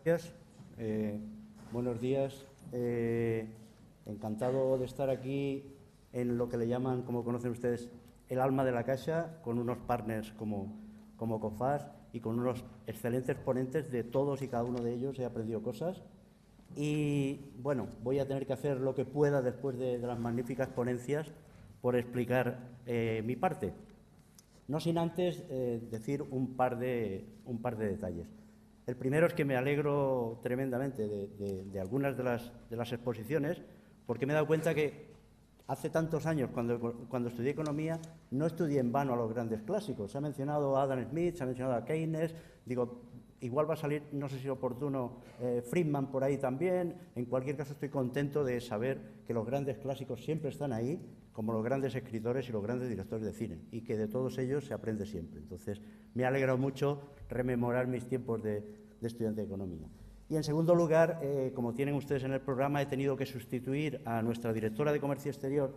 Gracias. Buenos días. Encantado de estar aquí en lo que le llaman, como conocen ustedes, el alma de la Caixa, con unos partners como COFAS y con unos excelentes ponentes. De todos y cada uno de ellos he aprendido cosas. Y, bueno, voy a tener que hacer lo que pueda después de las magníficas ponencias por explicar mi parte. No sin antes decir un par de detalles. El primero es que me alegro tremendamente de algunas de las exposiciones, porque me he dado cuenta que hace tantos años, cuando estudié economía, no estudié en vano a los grandes clásicos. Se ha mencionado a Adam Smith, se ha mencionado a Keynes. Digo, igual va a salir, no sé si oportuno, Friedman por ahí también. En cualquier caso, estoy contento de saber que los grandes clásicos siempre están ahí, como los grandes escritores y los grandes directores de cine, y que de todos ellos se aprende siempre. Entonces, me ha alegrado mucho rememorar mis tiempos de estudiante de economía. Y, en segundo lugar, como tienen ustedes en el programa, he tenido que sustituir a nuestra directora de Comercio Exterior,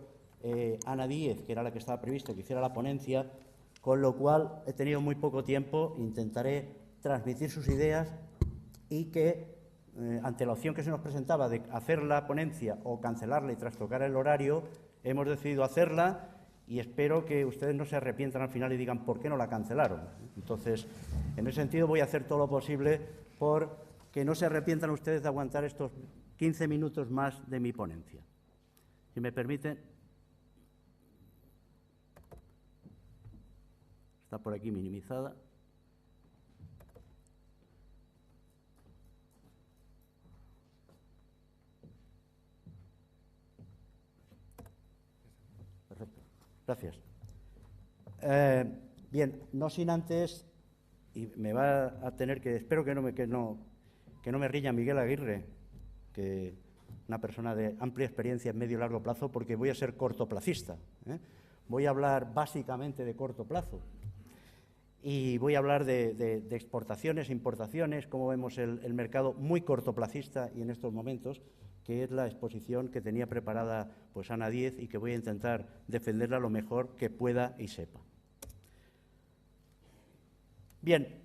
Ana Díez, que era la que estaba previsto que hiciera la ponencia, con lo cual he tenido muy poco tiempo. Intentaré transmitir sus ideas y que, ante la opción que se nos presentaba de hacer la ponencia o cancelarla y trastocar el horario, hemos decidido hacerla, y espero que ustedes no se arrepientan al final y digan por qué no la cancelaron. Entonces, en ese sentido, voy a hacer todo lo posible por que no se arrepientan ustedes de aguantar estos 15 minutos más de mi ponencia. Si me permiten. Está por aquí minimizada. Perfecto. Gracias. Bien, no sin antes, y me va a tener que, espero que no me riña Miguel Aguirre, que una persona de amplia experiencia en medio y largo plazo, porque voy a ser cortoplacista. Voy a hablar básicamente de corto plazo y voy a hablar de exportaciones, importaciones, cómo vemos el mercado muy cortoplacista y en estos momentos, que es la exposición que tenía preparada pues Ana Díez y que voy a intentar defenderla lo mejor que pueda y sepa. Bien,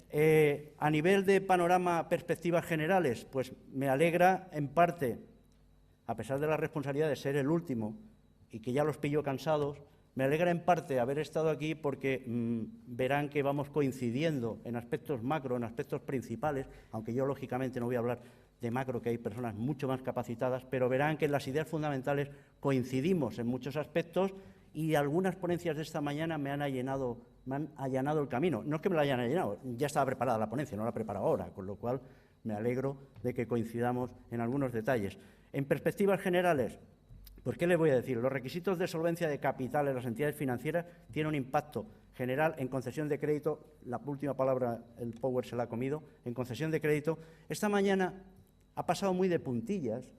a nivel de panorama, perspectivas generales, pues me alegra en parte, a pesar de la responsabilidad de ser el último y que ya los pillo cansados, me alegra en parte haber estado aquí porque verán que vamos coincidiendo en aspectos macro, en aspectos principales, aunque yo lógicamente no voy a hablar de macro, que hay personas mucho más capacitadas, pero verán que en las ideas fundamentales coincidimos en muchos aspectos, y algunas ponencias de esta mañana me han allanado el camino. No es que me la hayan allanado, ya estaba preparada la ponencia, no la he preparado ahora, con lo cual me alegro de que coincidamos en algunos detalles. En perspectivas generales, pues, ¿qué les voy a decir? Los requisitos de solvencia de capital en las entidades financieras tienen un impacto general en concesión de crédito. La última palabra el Power se la ha comido. En concesión de crédito, esta mañana ha pasado muy de puntillas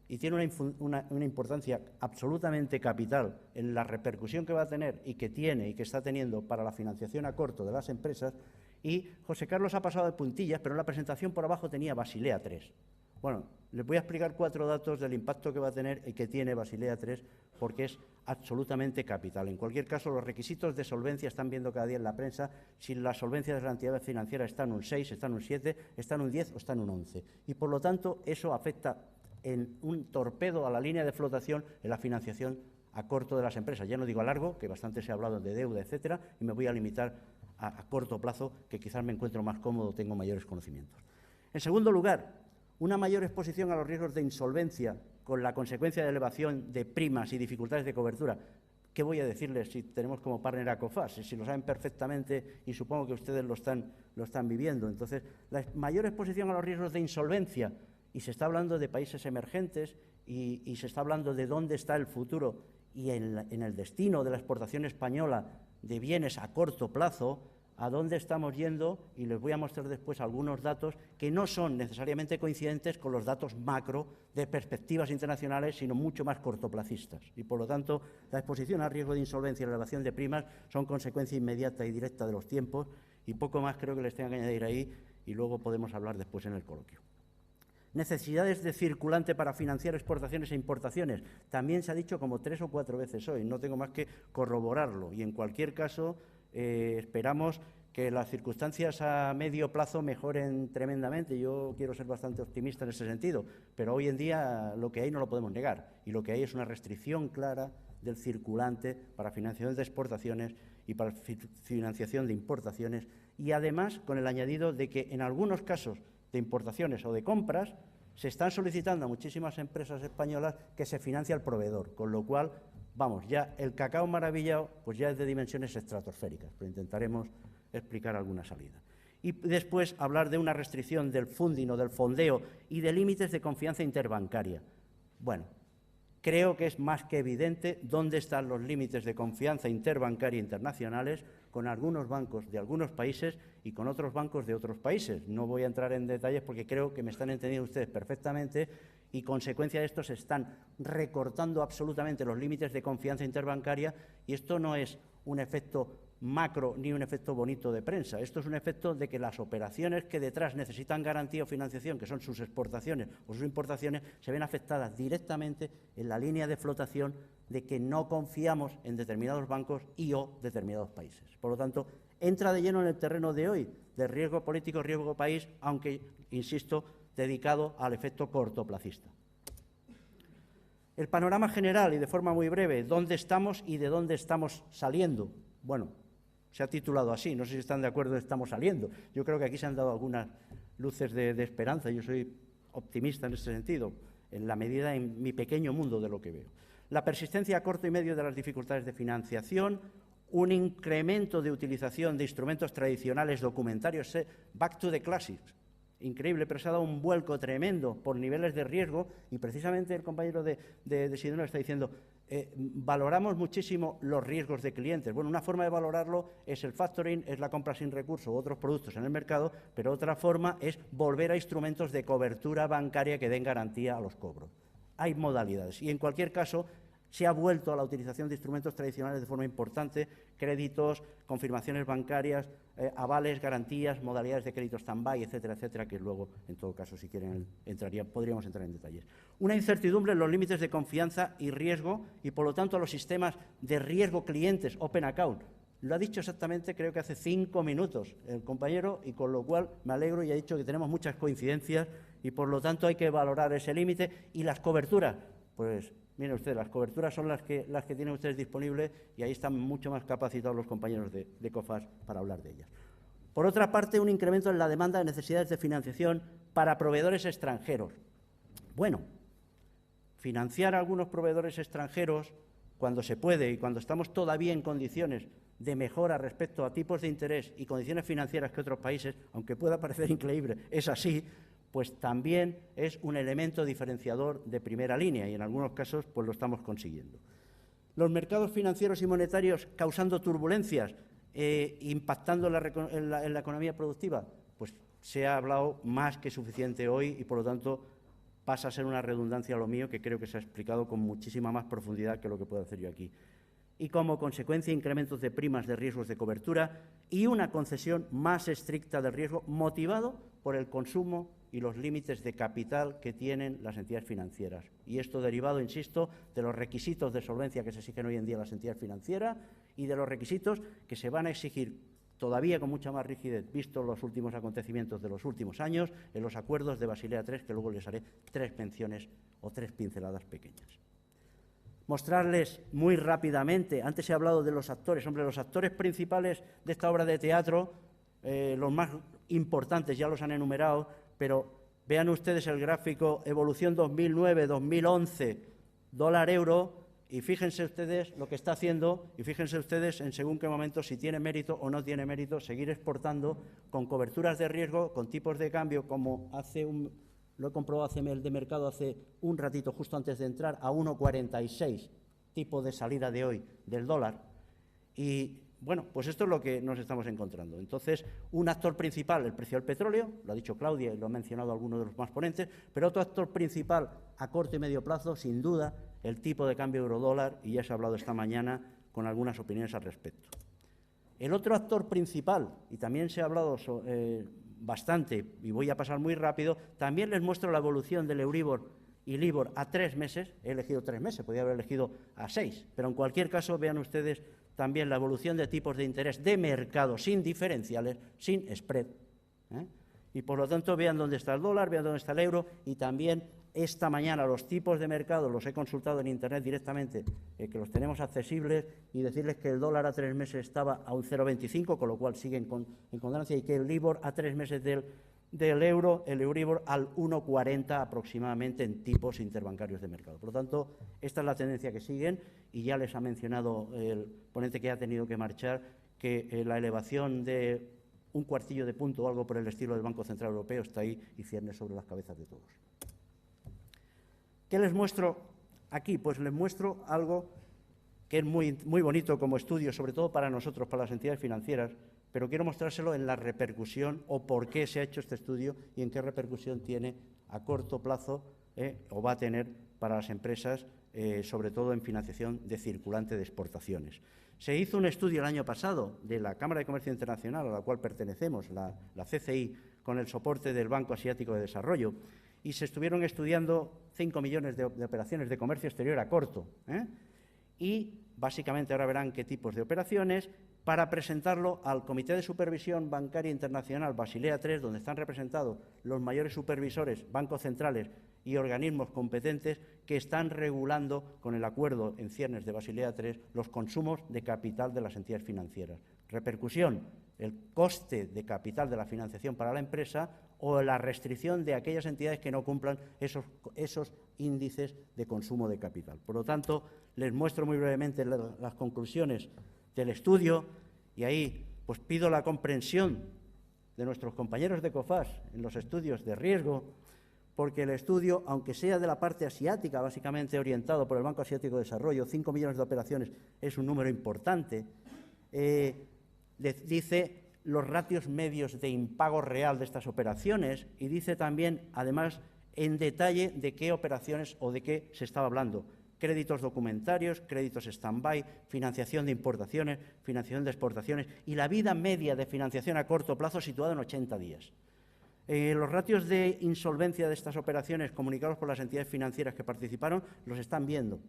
y tiene una importancia absolutamente capital en la repercusión que va a tener y que tiene y que está teniendo para la financiación a corto de las empresas. Y José Carlos ha pasado de puntillas, pero en la presentación por abajo tenía Basilea III. Bueno, les voy a explicar 4 datos del impacto que va a tener y que tiene Basilea III, porque es absolutamente capital. En cualquier caso, los requisitos de solvencia están viendo cada día en la prensa si la solvencia de la entidad financiera está en un 6, está en un 7, está en un 10 o está en un 11. Y, por lo tanto, eso afecta en un torpedo a la línea de flotación en la financiación a corto de las empresas. Ya no digo a largo, que bastante se ha hablado de deuda, etcétera, y me voy a limitar a corto plazo, que quizás me encuentro más cómodo, tengo mayores conocimientos. En segundo lugar, una mayor exposición a los riesgos de insolvencia con la consecuencia de elevación de primas y dificultades de cobertura. ¿Qué voy a decirles si tenemos como partner a COFAS? Si lo saben perfectamente, y supongo que ustedes lo están viviendo. Entonces, la mayor exposición a los riesgos de insolvencia, y se está hablando de países emergentes y se está hablando de dónde está el futuro y en el destino de la exportación española de bienes a corto plazo, a dónde estamos yendo, y les voy a mostrar después algunos datos que no son necesariamente coincidentes con los datos macro de perspectivas internacionales, sino mucho más cortoplacistas. Y, por lo tanto, la exposición a riesgo de insolvencia y la elevación de primas son consecuencia inmediata y directa de los tiempos, y poco más creo que les tenga que añadir ahí, y luego podemos hablar después en el coloquio. Necesidades de circulante para financiar exportaciones e importaciones. También se ha dicho como 3 o 4 veces hoy, no tengo más que corroborarlo, y en cualquier caso esperamos que las circunstancias a medio plazo mejoren tremendamente. Yo quiero ser bastante optimista en ese sentido, pero hoy en día lo que hay no lo podemos negar, y lo que hay es una restricción clara del circulante para financiación de exportaciones y para financiación de importaciones, y además con el añadido de que en algunos casos de importaciones o de compras se están solicitando a muchísimas empresas españolas que se financie al proveedor, con lo cual, vamos, ya el cacao maravillado pues ya es de dimensiones estratosféricas, pero intentaremos explicar alguna salida. Y después hablar de una restricción del funding o del fondeo y de límites de confianza interbancaria. Bueno, creo que es más que evidente dónde están los límites de confianza interbancaria internacionales con algunos bancos de algunos países y con otros bancos de otros países. No voy a entrar en detalles porque creo que me están entendiendo ustedes perfectamente, y consecuencia de esto se están recortando absolutamente los límites de confianza interbancaria, y esto no es un efecto macro ni un efecto bonito de prensa. Esto es un efecto de que las operaciones que detrás necesitan garantía o financiación, que son sus exportaciones o sus importaciones, se ven afectadas directamente en la línea de flotación de que no confiamos en determinados bancos y o determinados países. Por lo tanto, entra de lleno en el terreno de hoy de riesgo político, riesgo país, aunque, insisto, dedicado al efecto cortoplacista. El panorama general y de forma muy breve, ¿dónde estamos y de dónde estamos saliendo? Bueno, se ha titulado así, no sé si están de acuerdo, estamos saliendo. Yo creo que aquí se han dado algunas luces de esperanza, yo soy optimista en ese sentido, en la medida en mi pequeño mundo de lo que veo. La persistencia a corto y medio de las dificultades de financiación, un incremento de utilización de instrumentos tradicionales documentarios, back to the classics, increíble, pero se ha dado un vuelco tremendo por niveles de riesgo, y precisamente el compañero de Sidonio está diciendo, valoramos muchísimo los riesgos de clientes. Bueno, una forma de valorarlo es el factoring, es la compra sin recurso u otros productos en el mercado, pero otra forma es volver a instrumentos de cobertura bancaria que den garantía a los cobros. Hay modalidades y, en cualquier caso, se ha vuelto a la utilización de instrumentos tradicionales de forma importante, créditos, confirmaciones bancarias, avales, garantías, modalidades de crédito stand-by, etcétera, etcétera, que luego, en todo caso, si quieren, podríamos entrar en detalles. Una incertidumbre en los límites de confianza y riesgo y, por lo tanto, los sistemas de riesgo clientes, Open Account. Lo ha dicho exactamente, creo que hace 5 minutos el compañero, y con lo cual me alegro, y ha dicho que tenemos muchas coincidencias y, por lo tanto, hay que valorar ese límite. Y las coberturas, pues miren ustedes, las coberturas son las que tienen ustedes disponibles, y ahí están mucho más capacitados los compañeros de COFAS para hablar de ellas. Por otra parte, un incremento en la demanda de necesidades de financiación para proveedores extranjeros. Bueno, financiar a algunos proveedores extranjeros cuando se puede y cuando estamos todavía en condiciones de mejora respecto a tipos de interés y condiciones financieras que otros países, aunque pueda parecer increíble, es así, pues también es un elemento diferenciador de primera línea, y en algunos casos pues lo estamos consiguiendo. Los mercados financieros y monetarios causando turbulencias, impactando en la economía productiva, pues se ha hablado más que suficiente hoy, y por lo tanto pasa a ser una redundancia lo mío, que creo que se ha explicado con muchísima más profundidad que lo que puedo hacer yo aquí. Y como consecuencia, incrementos de primas de riesgos de cobertura y una concesión más estricta del riesgo, motivado por el consumo y los límites de capital que tienen las entidades financieras. Y esto derivado, insisto, de los requisitos de solvencia que se exigen hoy en día a las entidades financieras y de los requisitos que se van a exigir todavía con mucha más rigidez, visto los últimos acontecimientos de los últimos años, en los acuerdos de Basilea III, que luego les haré 3 menciones o 3 pinceladas pequeñas. Mostrarles muy rápidamente, antes he hablado de los actores, hombre, los actores principales de esta obra de teatro, los más importantes ya los han enumerado, pero vean ustedes el gráfico evolución 2009-2011, dólar-euro, y fíjense ustedes lo que está haciendo, y fíjense ustedes en según qué momento, si tiene mérito o no tiene mérito, seguir exportando con coberturas de riesgo, con tipos de cambio, como lo he comprobado el de mercado hace un ratito, justo antes de entrar, a 1,46, tipo de salida de hoy del dólar. Y bueno, pues esto es lo que nos estamos encontrando. Entonces, un actor principal, el precio del petróleo, lo ha dicho Claudia y lo han mencionado algunos de los más ponentes, pero otro actor principal a corto y medio plazo, sin duda, el tipo de cambio euro-dólar, y ya se ha hablado esta mañana con algunas opiniones al respecto. El otro actor principal, y también se ha hablado bastante, y voy a pasar muy rápido, también les muestro la evolución del Euribor y Libor a 3 meses, he elegido 3 meses, podría haber elegido a 6, pero en cualquier caso vean ustedes también la evolución de tipos de interés de mercado sin diferenciales, sin spread. Y por lo tanto vean dónde está el dólar, vean dónde está el euro y también esta mañana los tipos de mercado los he consultado en Internet directamente, que los tenemos accesibles y decirles que el dólar a 3 meses estaba a un 0,25, con lo cual siguen en constancia y que el LIBOR a 3 meses del euro, el Euribor al 1,40 aproximadamente en tipos interbancarios de mercado. Por lo tanto, esta es la tendencia que siguen y ya les ha mencionado el ponente que ha tenido que marchar que la elevación de un cuartillo de punto o algo por el estilo del Banco Central Europeo está ahí y cierne sobre las cabezas de todos. ¿Qué les muestro aquí? Pues les muestro algo que es muy bonito como estudio, sobre todo para nosotros, para las entidades financieras, pero quiero mostrárselo en la repercusión o por qué se ha hecho este estudio y en qué repercusión tiene a corto plazo o va a tener para las empresas, sobre todo en financiación de circulante de exportaciones. Se hizo un estudio el año pasado de la Cámara de Comercio Internacional, a la cual pertenecemos, la CCI, con el soporte del Banco Asiático de Desarrollo, y se estuvieron estudiando 5 millones de operaciones de comercio exterior a corto. Y básicamente ahora verán qué tipos de operaciones para presentarlo al Comité de Supervisión Bancaria Internacional Basilea III, donde están representados los mayores supervisores, bancos centrales y organismos competentes que están regulando con el acuerdo en ciernes de Basilea III los consumos de capital de las entidades financieras. Repercusión: el coste de capital de la financiación para la empresa o la restricción de aquellas entidades que no cumplan esos índices de consumo de capital. Por lo tanto, les muestro muy brevemente las conclusiones del estudio y ahí pues pido la comprensión de nuestros compañeros de COFAS en los estudios de riesgo, porque el estudio, aunque sea de la parte asiática, básicamente orientado por el Banco Asiático de Desarrollo, 5 millones de operaciones es un número importante, dice los ratios medios de impago real de estas operaciones y dice también, además, en detalle de qué operaciones o de qué se estaba hablando. Créditos documentarios, créditos stand-by, financiación de importaciones, financiación de exportaciones y la vida media de financiación a corto plazo situada en 80 días. Los ratios de insolvencia de estas operaciones comunicados por las entidades financieras que participaron los están viendo,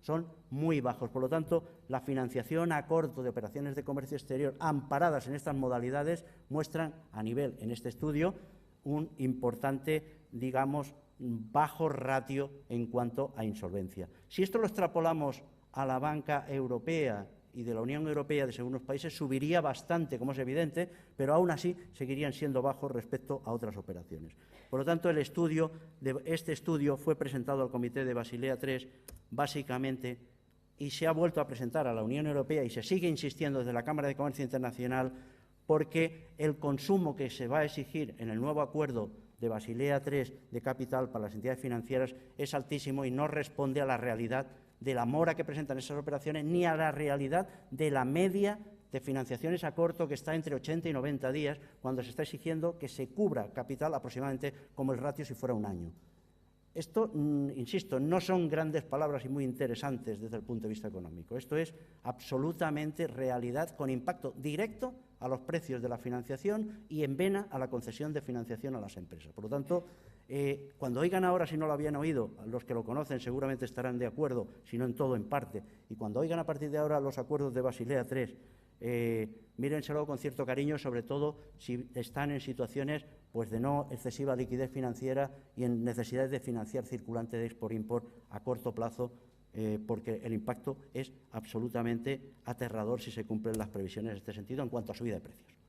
son muy bajos. Por lo tanto, la financiación a corto de operaciones de comercio exterior amparadas en estas modalidades muestran a nivel, en este estudio, un importante, digamos, bajo ratio en cuanto a insolvencia. Si esto lo extrapolamos a la banca europea y de la Unión Europea de según los países, subiría bastante, como es evidente, pero aún así seguirían siendo bajos respecto a otras operaciones. Por lo tanto, este estudio fue presentado al Comité de Basilea III, básicamente, y se ha vuelto a presentar a la Unión Europea y se sigue insistiendo desde la Cámara de Comercio Internacional porque el consumo que se va a exigir en el nuevo acuerdo de Basilea III de capital para las entidades financieras es altísimo y no responde a la realidad de la mora que presentan esas operaciones ni a la realidad de la media de financiaciones a corto que está entre 80 y 90 días cuando se está exigiendo que se cubra capital aproximadamente como el ratio si fuera un año. Esto, insisto, no son grandes palabras y muy interesantes desde el punto de vista económico. Esto es absolutamente realidad con impacto directo a los precios de la financiación y en vena a la concesión de financiación a las empresas. Por lo tanto, cuando oigan ahora, si no lo habían oído, los que lo conocen seguramente estarán de acuerdo, si no en todo, en parte, y cuando oigan a partir de ahora los acuerdos de Basilea III, mírenselo con cierto cariño, sobre todo si están en situaciones pues, de no excesiva liquidez financiera y en necesidades de financiar circulante de export-import a corto plazo, porque el impacto es absolutamente aterrador si se cumplen las previsiones en este sentido en cuanto a subida de precios.